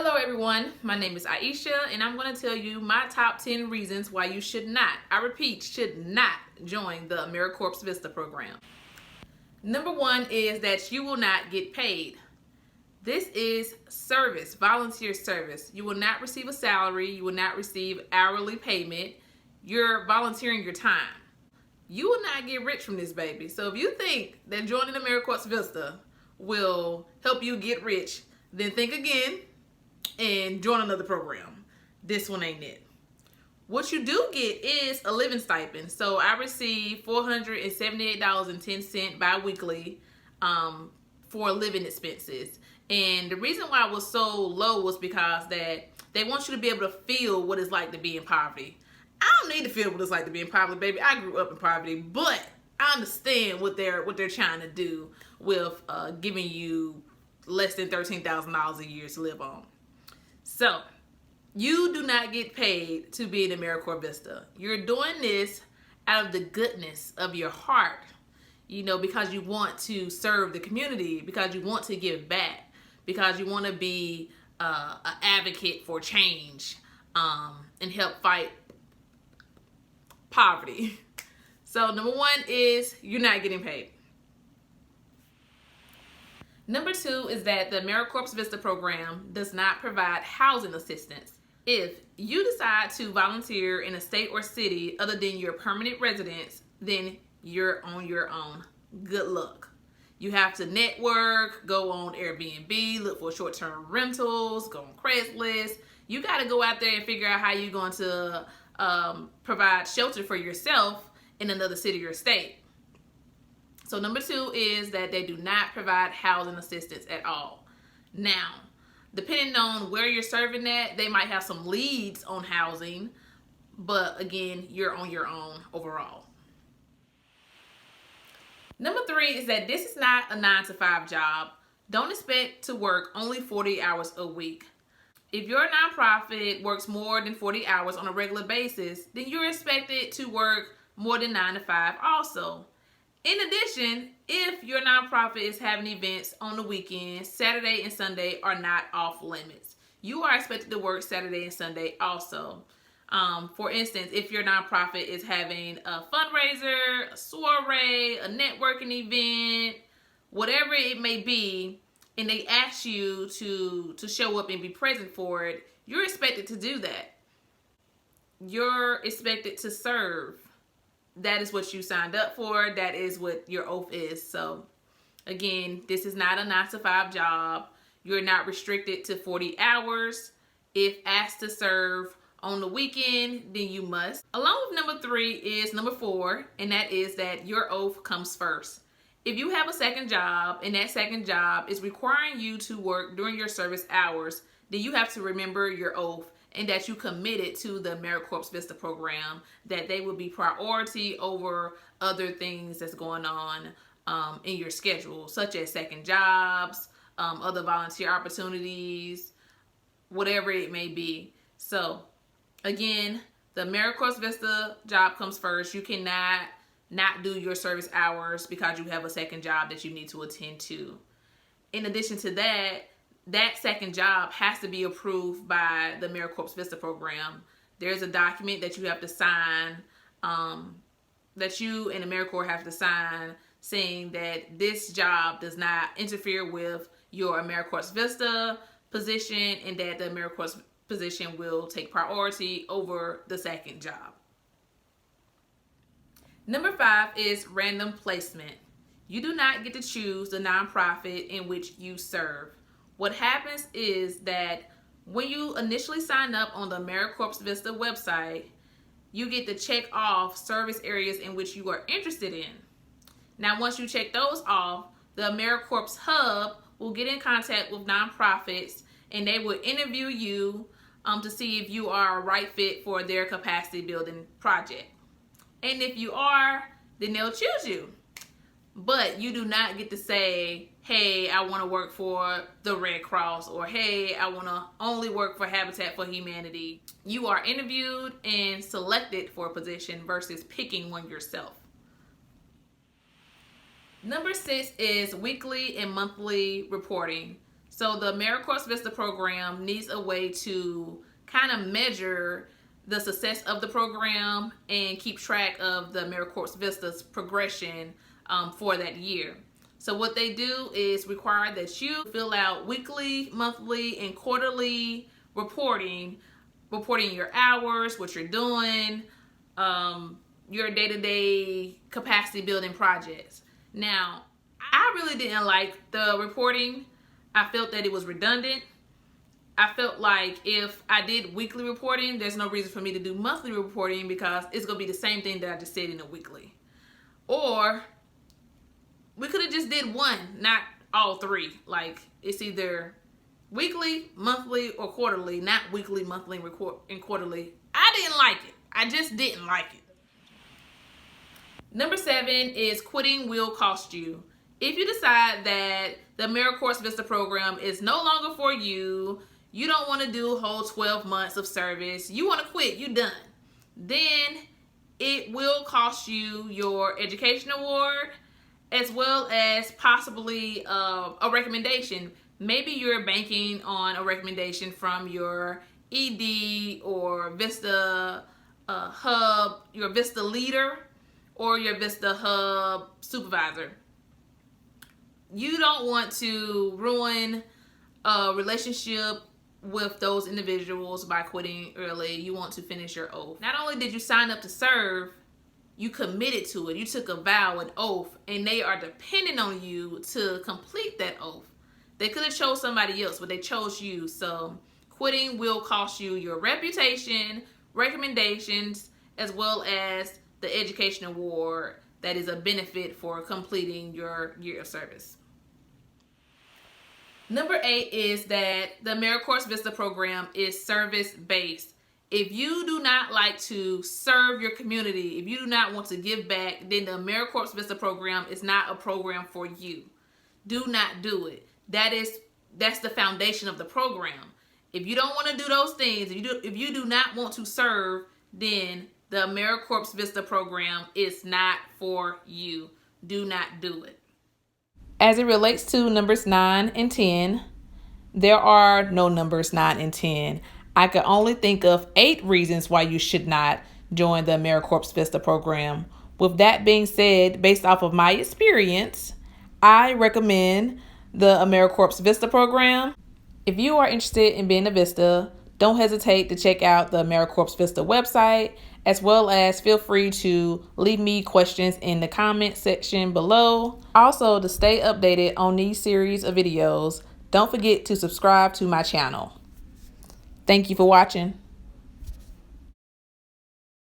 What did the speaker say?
Hello everyone, my name is Aisha and I'm going to tell you my top 10 reasons why you should not, I repeat, should not join the AmeriCorps VISTA program. Number one is that you will not get paid. This is service, volunteer service. You will not receive a salary, you will not receive hourly payment. You're volunteering your time. You will not get rich from this, baby. So if you think that joining AmeriCorps VISTA will help you get rich, then think again and join another program. This one ain't it. What you do get is a living stipend. So I receive $478.10 bi-weekly for living expenses. And the reason why it was so low was because that they want you to be able to feel what it's like to be in poverty. I don't need to feel what it's like to be in poverty, baby. I grew up in poverty, but I understand what they're trying to do with giving you less than $13,000 a year to live on. So, you do not get paid to be in AmeriCorps VISTA. You're doing this out of the goodness of your heart, because you want to serve the community, because you want to give back, because you want to be an advocate for change and help fight poverty. So, number one is you're not getting paid. Number two is that the AmeriCorps VISTA program does not provide housing assistance. If you decide to volunteer in a state or city other than your permanent residence, then you're on your own. Good luck. You have to network, go on Airbnb, look for short-term rentals, go on Craigslist. You got to go out there and figure out how you're going to provide shelter for yourself in another city or state. So number two is that they do not provide housing assistance at all. Now, depending on where you're serving at, they might have some leads on housing, but again, you're on your own overall. Number three is that this is not a 9-to-5 job. Don't expect to work only 40 hours a week. If your nonprofit works more than 40 hours on a regular basis, then you're expected to work more than 9 to 5 also. In addition, if your nonprofit is having events on the weekend, Saturday and Sunday are not off limits. You are expected to work Saturday and Sunday also. For instance, if your nonprofit is having a fundraiser, a soiree, a networking event, whatever it may be, and they ask you to show up and be present for it, you're expected to do that. You're expected to serve. That is what you signed up for. That is what your oath is. So, again, this is not a 9-to-5 job. You're not restricted to 40 hours. If asked to serve on the weekend, then you must. Along with number three is number four, and that is that your oath comes first. If you have a second job, and that second job is requiring you to work during your service hours, then you have to remember your oath and that you committed to the AmeriCorps VISTA program, that they will be priority over other things that's going on in your schedule, such as second jobs, other volunteer opportunities, whatever it may be. So, again, the AmeriCorps VISTA job comes first. You cannot not do your service hours because you have a second job that you need to attend to. In addition to that, that second job has to be approved by the AmeriCorps VISTA program. There's a document that you have to sign, that you and AmeriCorps have to sign, saying that this job does not interfere with your AmeriCorps VISTA position and that the AmeriCorps position will take priority over the second job. Number five is random placement. You do not get to choose the nonprofit in which you serve. What happens is that when you initially sign up on the AmeriCorps VISTA website, you get to check off service areas in which you are interested in. Now, once you check those off, the AmeriCorps Hub will get in contact with nonprofits and they will interview you to see if you are a right fit for their capacity building project. And if you are, then they'll choose you. But you do not get to say, hey, I want to work for the Red Cross, or hey, I want to only work for Habitat for Humanity. You are interviewed and selected for a position versus picking one yourself. Number 6 is weekly and monthly reporting. So the AmeriCorps VISTA program needs a way to kind of measure the success of the program and keep track of the AmeriCorps VISTA's progression for that year. So what they do is require that you fill out weekly, monthly, and quarterly reporting your hours, what you're doing, your day-to-day capacity building projects. Now, I really didn't like the reporting. I felt that it was redundant. I felt like if I did weekly reporting, there's no reason for me to do monthly reporting because it's going to be the same thing that I just said in a weekly. Or we could have just did one, not all three. Like, it's either weekly, monthly, or quarterly, not weekly, monthly, and quarterly. I didn't like it. I just didn't like it. Number 7 is quitting will cost you. If you decide that the AmeriCorps VISTA program is no longer for you, you don't want to do a whole 12 months of service, you want to quit, you done, then it will cost you your education award as well as possibly a recommendation. Maybe you're banking on a recommendation from your ED or VISTA Hub, your VISTA leader, or your VISTA Hub supervisor. You don't want to ruin a relationship with those individuals by quitting early. You want to finish your oath. Not only did you sign up to serve, you committed to it. You took a vow, an oath, and they are dependent on you to complete that oath. They could have chose somebody else, but they chose you. So quitting will cost you your reputation, recommendations, as well as the education award that is a benefit for completing your year of service. Number 8 is that the AmeriCorps VISTA program is service-based. If you do not like to serve your community, if you do not want to give back, then the AmeriCorps VISTA program is not a program for you. Do not do it. That's the foundation of the program. If you don't want to do those things, if you do not want to serve, then the AmeriCorps VISTA program is not for you. Do not do it. As it relates to numbers 9 and 10, there are no numbers 9 and 10. I could only think of 8 reasons why you should not join the AmeriCorps VISTA program. With that being said, based off of my experience, I recommend the AmeriCorps VISTA program. If you are interested in being a VISTA, don't hesitate to check out the AmeriCorps VISTA website, as well as feel free to leave me questions in the comment section below. Also, to stay updated on these series of videos, don't forget to subscribe to my channel. Thank you for watching.